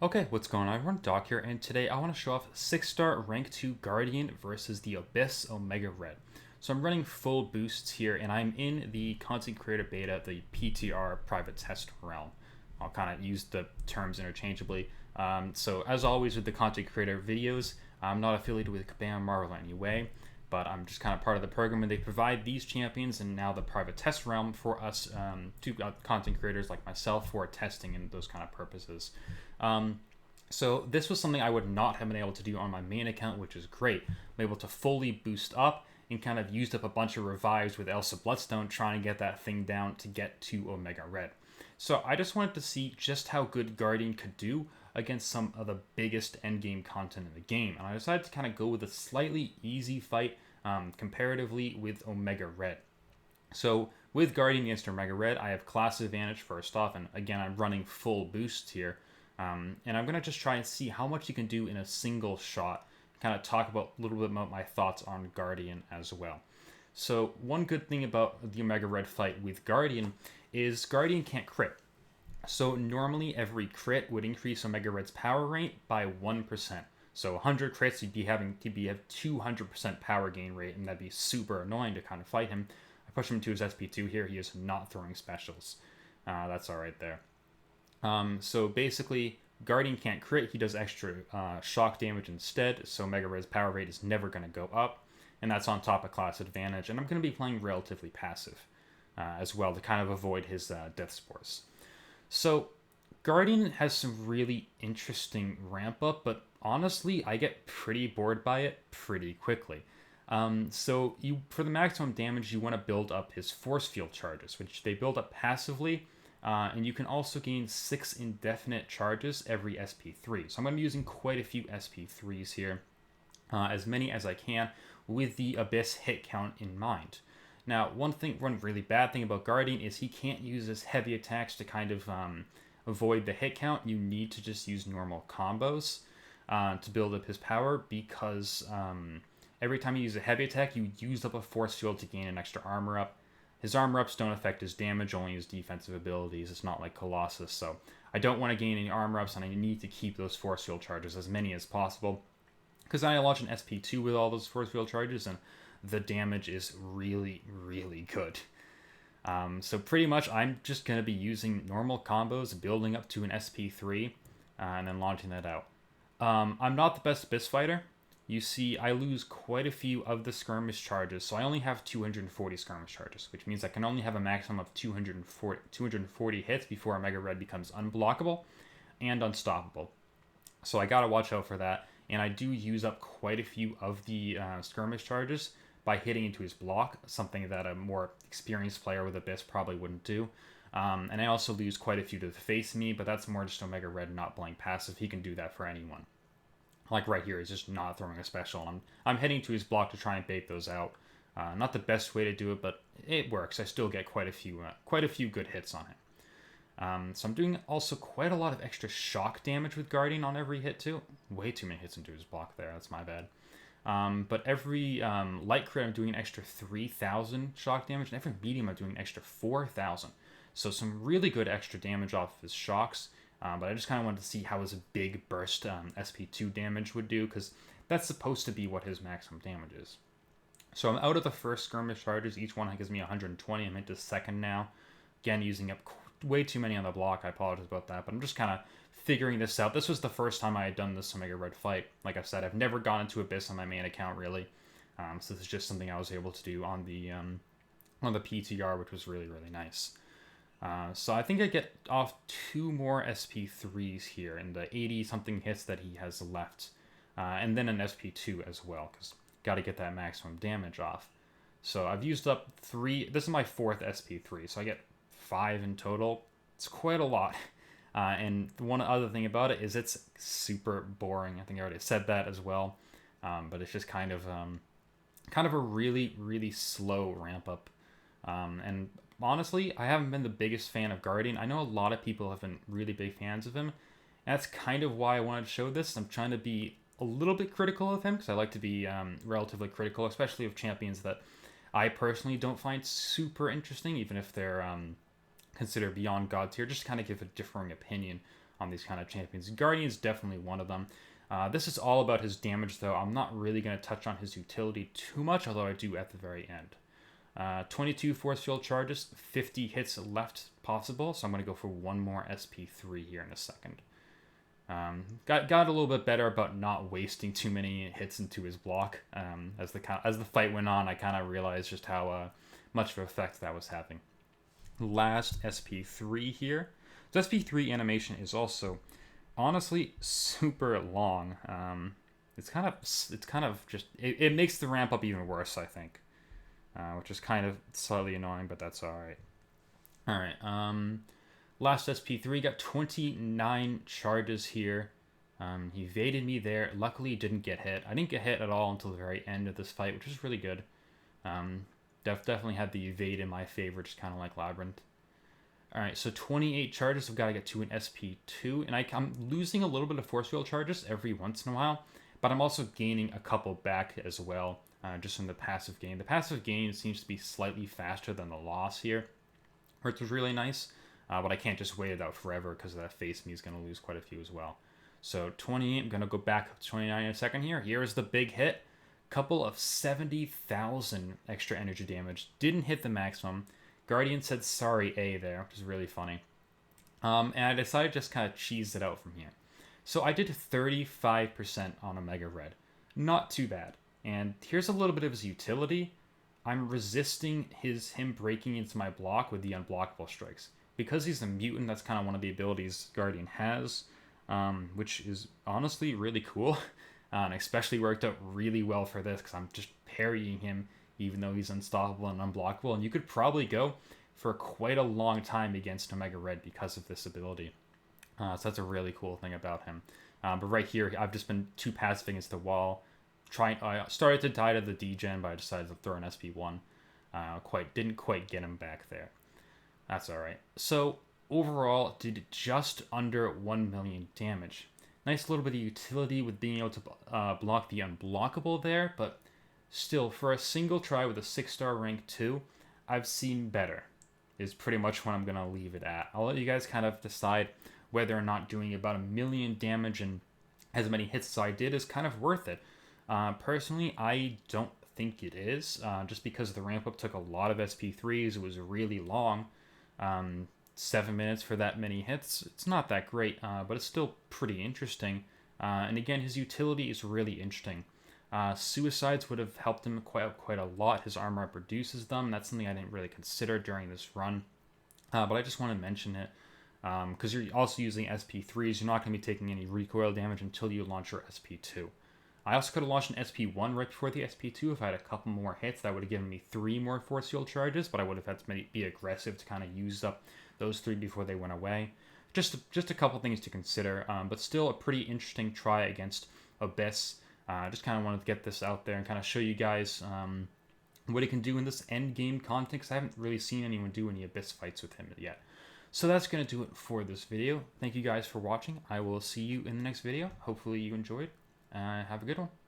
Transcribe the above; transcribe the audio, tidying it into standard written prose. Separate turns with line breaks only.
Okay, what's going on everyone? Doc here, and today I want to show off 6-star rank 2 Guardian versus the Abyss Omega Red. So I'm running full boosts here, and I'm in the Content Creator Beta, the PTR Private Test Realm. I'll kind of use the terms interchangeably. So as always with the Content Creator videos, I'm not affiliated with Kabam Marvel in any way, but I'm just kind of part of the program, and they provide these champions and now the Private Test Realm for us, content creators like myself, for testing and those kind of purposes. So this was something I would not have been able to do on my main account, which is great. I'm able to fully boost up and kind of used up a bunch of revives with Elsa Bloodstone trying to get that thing down to get to Omega Red. So I just wanted to see just how good Guardian could do against some of the biggest endgame content in the game. And I decided to kind of go with a slightly easy fight comparatively with Omega Red. So with Guardian against Omega Red, I have class advantage first off, and again I'm running full boost here. And I'm going to just try and see how much you can do in a single shot. Kind of talk about a little bit about my thoughts on Guardian as well. So one good thing about the Omega Red fight with Guardian is Guardian can't crit. So normally every crit would increase Omega Red's power rate by 1%. So 100 crits, you'd have 200% power gain rate, and that'd be super annoying to kind of fight him. I push him to his SP2 here. He is not throwing specials. That's all right there. So basically, Guardian can't crit. He does extra shock damage instead, so Mega Red's power rate is never going to go up, and that's on top of class advantage. And I'm going to be playing relatively passive as well to kind of avoid his death spores. So Guardian has some really interesting ramp up, but honestly, I get pretty bored by it pretty quickly. So for the maximum damage, you want to build up his force field charges, which they build up passively. And you can also gain 6 indefinite charges every SP3. So I'm going to be using quite a few SP3s here, as many as I can, with the Abyss hit count in mind. Now, one really bad thing about Guardian is he can't use his heavy attacks to kind of avoid the hit count. You need to just use normal combos to build up his power, because every time you use a heavy attack, you use up a force field to gain an extra armor up. His armor ups don't affect his damage, only his defensive abilities. It's not like Colossus, so I don't want to gain any armor ups, and I need to keep those force field charges, as many as possible, because then I launch an SP2 with all those force field charges, and the damage is really, really good. So pretty much I'm just going to be using normal combos, building up to an SP3, and then launching that out. I'm not the best Abyss fighter. You see, I lose quite a few of the skirmish charges, so I only have 240 skirmish charges, which means I can only have a maximum of 240 hits before Omega Red becomes unblockable and unstoppable. So I gotta watch out for that, and I do use up quite a few of the skirmish charges by hitting into his block, something that a more experienced player with Abyss probably wouldn't do. And I also lose quite a few to the face me, but that's more just Omega Red not playing passive. He can do that for anyone. Like right here, he's just not throwing a special. And I'm heading to his block to try and bait those out. Not the best way to do it, but it works. I still get quite a few good hits on him. So I'm doing also quite a lot of extra shock damage with Guardian on every hit too. Way too many hits into his block there. That's my bad. But every light crit, I'm doing an extra 3,000 shock damage, and every medium, I'm doing an extra 4,000. So some really good extra damage off of his shocks. But I just kind of wanted to see how his big burst SP2 damage would do, because that's supposed to be what his maximum damage is. So I'm out of the first skirmish charges. Each one gives me 120. I'm into second now. Again, using up way too many on the block. I apologize about that, but I'm just kind of figuring this out. This was the first time I had done this Omega Red fight. Like I said, I've never gone into Abyss on my main account, really. So this is just something I was able to do on the PTR, which was really, really nice. So I think I get off 2 more SP3s here in the 80-something hits that he has left. And then an SP2 as well, because got to get that maximum damage off. So I've used up 3. This is my 4th SP3, so I get 5 in total. It's quite a lot. And one other thing about it is it's super boring. I think I already said that as well. But it's just kind of a really, really slow ramp up. And honestly, I haven't been the biggest fan of Guardian. I know a lot of people have been really big fans of him. And that's kind of why I wanted to show this. I'm trying to be a little bit critical of him, because I like to be relatively critical, especially of champions that I personally don't find super interesting, even if they're considered beyond god tier, just to kind of give a differing opinion on these kind of champions. Guardian's definitely one of them. This is all about his damage, though. I'm not really going to touch on his utility too much, although I do at the very end. 22 force field charges, 50 hits left possible, so I'm going to go for one more SP3 here in a second. Got a little bit better about not wasting too many hits into his block. As the fight went on, I kind of realized just how much of an effect that was having. Last SP3 here. So SP3 animation is also honestly super long. It makes the ramp up even worse, I think, which is kind of slightly annoying, but that's all right. All right. Last SP3 got 29 charges here. He evaded me there. Luckily, didn't get hit. I didn't get hit at all until the very end of this fight, which is really good. Definitely had the evade in my favor, just kind of like Labyrinth. All right, so 28 charges. I've got to get to an SP2, and I'm losing a little bit of force field charges every once in a while, but I'm also gaining a couple back as well, just from the passive gain. The passive gain seems to be slightly faster than the loss here, which was really nice. But I can't just wait it out forever because that face me is going to lose quite a few as well. So 28, I'm going to go back up to 29 in a second here. Here's the big hit. Couple of 70,000 extra energy damage. Didn't hit the maximum. Guardian said sorry A there, which is really funny. And I decided to just kind of cheese it out from here. So I did 35% on Omega Red. Not too bad. And here's a little bit of his utility. I'm resisting him breaking into my block with the unblockable strikes. Because he's a mutant, that's kind of one of the abilities Guardian has, which is honestly really cool, and especially worked out really well for this because I'm just parrying him even though he's unstoppable and unblockable, and you could probably go for quite a long time against Omega Red because of this ability. So that's a really cool thing about him. But right here, I've just been too passive against the wall. I started to die to the degen, but I decided to throw an SP1. Didn't quite get him back there. That's alright. So, overall, did just under 1 million damage. Nice little bit of utility with being able to block the unblockable there, but still, for a single try with a 6-star rank 2, I've seen better, is pretty much what I'm going to leave it at. I'll let you guys kind of decide whether or not doing about 1 million damage and as many hits as I did is kind of worth it. Personally, I don't think it is, just because the ramp up took a lot of SP3s, it was really long. 7 minutes for that many hits, it's not that great, but it's still pretty interesting. And again, his utility is really interesting. Suicides would have helped him quite a lot. His armor up reduces them. That's something I didn't really consider during this run, but I just want to mention it because you're also using SP3s. You're not going to be taking any recoil damage until you launch your SP2. I also could have launched an SP1 right before the SP2 if I had a couple more hits. That would have given me 3 more force field charges, but I would have had to be aggressive to kind of use up those 3 before they went away. Just a couple things to consider, but still a pretty interesting try against Abyss. Just kind of wanted to get this out there and kind of show you guys what he can do in this end game content, because I haven't really seen anyone do any Abyss fights with him yet. So that's going to do it for this video. Thank you guys for watching. I will see you in the next video. Hopefully you enjoyed. Have a good one.